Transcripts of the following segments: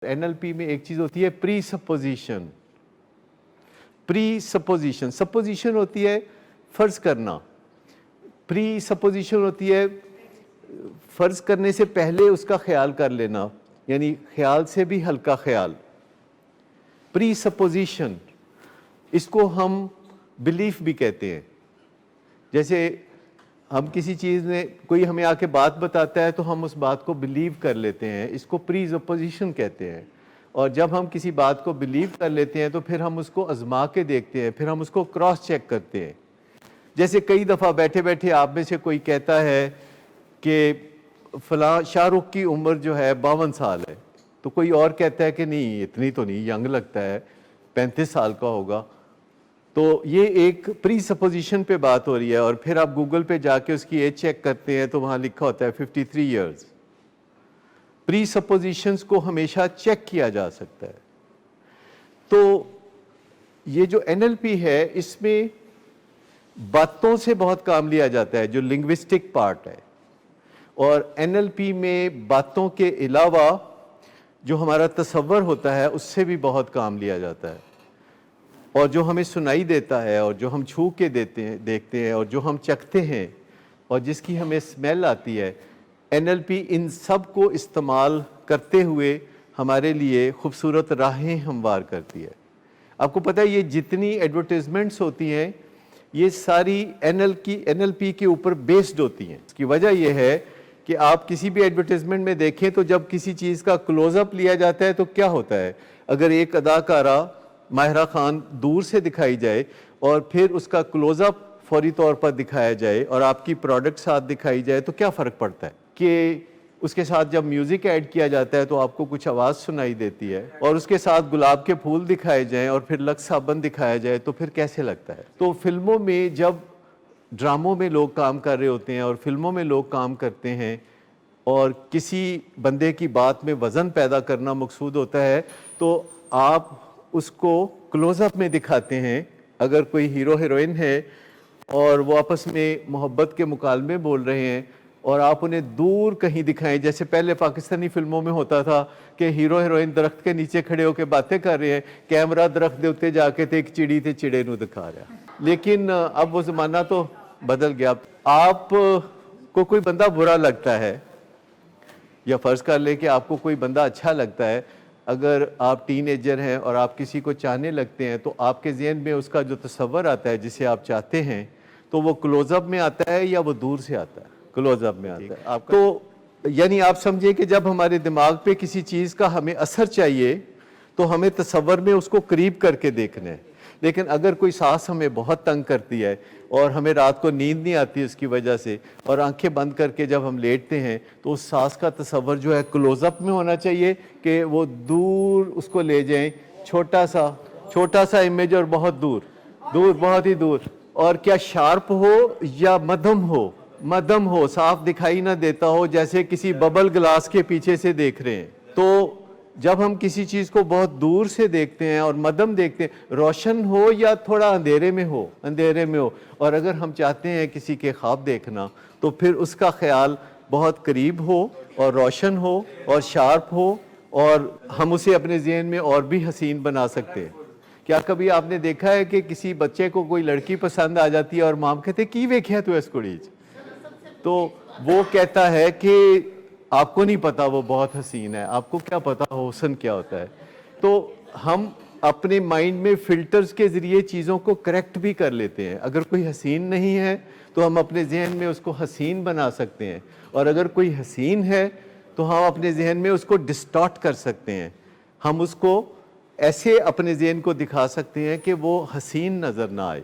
NLP में एक चीज़ होती है pre supposition. Pre supposition, supposition होती है फ़र्ज़ करना, प्री सपोजिशन होती है फ़र्ज़ करने से पहले उसका ख्याल कर लेना, यानी ख्याल से भी हल्का ख्याल। प्री सपोजिशन, इसको हम बिलीफ भी कहते हैं। जैसे हम किसी चीज़ में, कोई हमें आके बात बताता है तो हम उस बात को बिलीव कर लेते हैं, इसको प्री सपोजिशन कहते हैं। और जब हम किसी बात को बिलीव कर लेते हैं तो फिर हम उसको आजमा के देखते हैं, फिर हम उसको क्रॉस चेक करते हैं। जैसे कई दफ़ा बैठे बैठे आप में से कोई कहता है कि फ़लाँ शाहरुख की उम्र जो है 52 साल है, तो कोई और कहता है कि नहीं इतनी तो नहीं, यंग लगता है, 35 साल का होगा। तो ये एक प्री सपोजिशन पे बात हो रही है। और फिर आप गूगल पे जाके उसकी एज चेक करते हैं तो वहाँ लिखा होता है 53 ईयर्स। प्री सपोजिशंस को हमेशा चेक किया जा सकता है। तो ये जो NLP है, इसमें बातों से बहुत काम लिया जाता है, जो लिंग्विस्टिक पार्ट है। और NLP में बातों के अलावा जो हमारा तसव्वुर होता है उससे भी बहुत काम लिया जाता है। और जो हमें सुनाई देता है, और जो हम छू के देखते हैं, और जो हम चखते हैं, और जिसकी हमें स्मेल आती है, NLP इन सब को इस्तेमाल करते हुए हमारे लिए खूबसूरत राहें हमवार करती है। आपको पता है ये जितनी एडवर्टाइजमेंट्स होती हैं ये सारी NLP के ऊपर बेस्ड होती हैं। इसकी वजह यह है कि आप किसी भी एडवर्टाइजमेंट में देखें तो जब किसी चीज़ का क्लोज़अप लिया जाता है तो क्या होता है, अगर एक अदाकारा माहिरा खान दूर से दिखाई जाए और फिर उसका क्लोज़अप फौरी तौर पर दिखाया जाए और आपकी प्रोडक्ट साथ दिखाई जाए तो क्या फ़र्क पड़ता है कि उसके साथ जब म्यूज़िक ऐड किया जाता है तो आपको कुछ आवाज़ सुनाई देती है, और उसके साथ गुलाब के फूल दिखाए जाएं और फिर लक्स साबन दिखाया जाए तो फिर कैसे लगता है। तो फिल्मों में, जब ड्रामों में लोग काम कर रहे होते हैं और फिल्मों में लोग काम करते हैं और किसी बंदे की बात में वज़न पैदा करना मकसूद होता है, तो आप उसको क्लोज़अप में दिखाते हैं। अगर कोई हीरो हीरोइन है और वो आपस में मोहब्बत के मुकालमे बोल रहे हैं और आप उन्हें दूर कहीं दिखाएं, जैसे पहले पाकिस्तानी फिल्मों में होता था कि हीरो हीरोइन दरख्त के नीचे खड़े होकर बातें कर रहे हैं, कैमरा दरख्त दे उत्ते जाके ते एक चिड़ी ते चिड़े नू दिखा रहा। लेकिन अब वो ज़माना तो बदल गया। आप को कोई बंदा बुरा लगता है, या फ़र्ज़ कर ले कि आपको कोई बंदा अच्छा लगता है, अगर आप टीनेजर हैं और आप किसी को चाहने लगते हैं तो आपके ज़हन में उसका जो तस्वर आता है जिसे आप चाहते हैं, तो वो क्लोज़अप में आता है या वो दूर से आता है? क्लोज़अप में आता है। तो यानी आप समझिए कि जब हमारे दिमाग पे किसी चीज़ का हमें असर चाहिए तो हमें तस्वर में उसको करीब करके देखना है। लेकिन अगर कोई सांस हमें बहुत तंग करती है और हमें रात को नींद नहीं आती उसकी वजह से, और आंखें बंद करके जब हम लेटते हैं तो उस सांस का तस्वर जो है क्लोज़अप में होना चाहिए कि वो दूर उसको ले जाएं, छोटा सा इमेज और बहुत दूर, बहुत ही दूर। और क्या शार्प हो या मध्यम हो, साफ दिखाई ना देता हो, जैसे किसी बबल ग्लास के पीछे से देख रहे हैं। तो जब हम किसी चीज़ को बहुत दूर से देखते हैं और मध्यम देखते हैं, रोशन हो या थोड़ा अंधेरे में हो, और अगर हम चाहते हैं किसी के ख्वाब देखना तो फिर उसका ख्याल बहुत करीब हो और रोशन हो और शार्प हो, और हम उसे अपने ज़हन में और भी हसीन बना सकते हैं। क्या कभी आपने देखा है कि किसी बच्चे को कोई लड़की पसंद आ जाती है और माम कहते की वेख्या तू इस कुड़ी, तो वो कहता है कि आपको नहीं पता वो बहुत हसीन है, आपको क्या पता हुस्न क्या होता है। तो हम अपने माइंड में फ़िल्टर्स के ज़रिए चीज़ों को करेक्ट भी कर लेते हैं। अगर कोई हसीन नहीं है तो हम अपने जहन में उसको हसीन बना सकते हैं, और अगर कोई हसीन है तो हम अपने जहन में उसको डिस्टॉर्ट कर सकते हैं। हम उसको ऐसे अपने जहन को दिखा सकते हैं कि वो हसीन नज़र ना आए।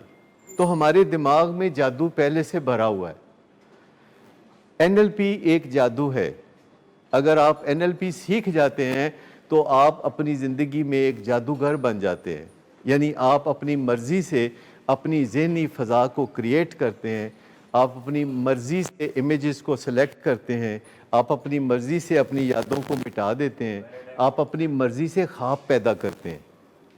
तो हमारे दिमाग में जादू पहले से भरा हुआ है। NLP एक जादू है। अगर आप NLP सीख जाते हैं तो आप अपनी ज़िंदगी में एक जादूगर बन जाते हैं। यानी आप अपनी मर्ज़ी से अपनी ज़हनी फ़ज़ा को क्रिएट करते हैं, आप अपनी मर्ज़ी से इमेजेस को सेलेक्ट करते हैं, आप अपनी मर्ज़ी से अपनी यादों को मिटा देते हैं, आप अपनी मर्ज़ी से ख्वाब पैदा करते हैं।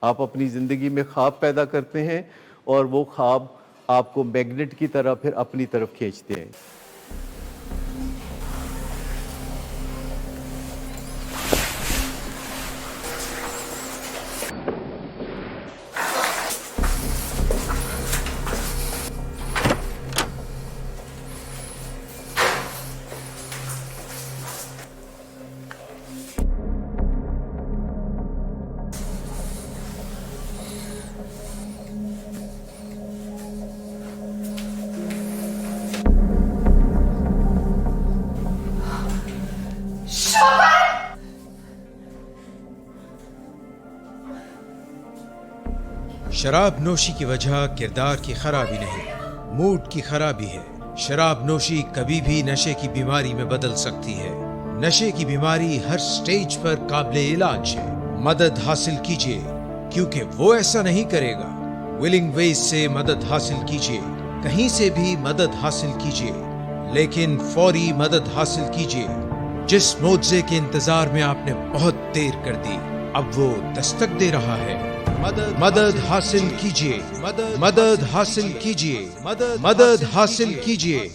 आप अपनी ज़िंदगी में ख्वाब पैदा करते हैं और वो ख्वाब आपको मैग्नेट की तरह फिर अपनी तरफ खींचते हैं। شراب نوشی کی وجہ کردار کی خرابی نہیں، موڈ کی خرابی ہے۔ شراب نوشی کبھی بھی نشے کی بیماری میں بدل سکتی ہے۔ نشے کی بیماری ہر سٹیج پر قابل علاج ہے۔ مدد حاصل کیجیے، کیونکہ وہ ایسا نہیں کرے گا۔ ولنگ ویز سے مدد حاصل کیجیے، کہیں سے بھی مدد حاصل کیجیے، لیکن فوری مدد حاصل کیجیے۔ جس معجزے کے انتظار میں آپ نے بہت دیر کر دی، اب وہ دستک دے رہا ہے۔ مدد حاصل کیجیے، مدد حاصل کیجیے، مدد حاصل کیجیے۔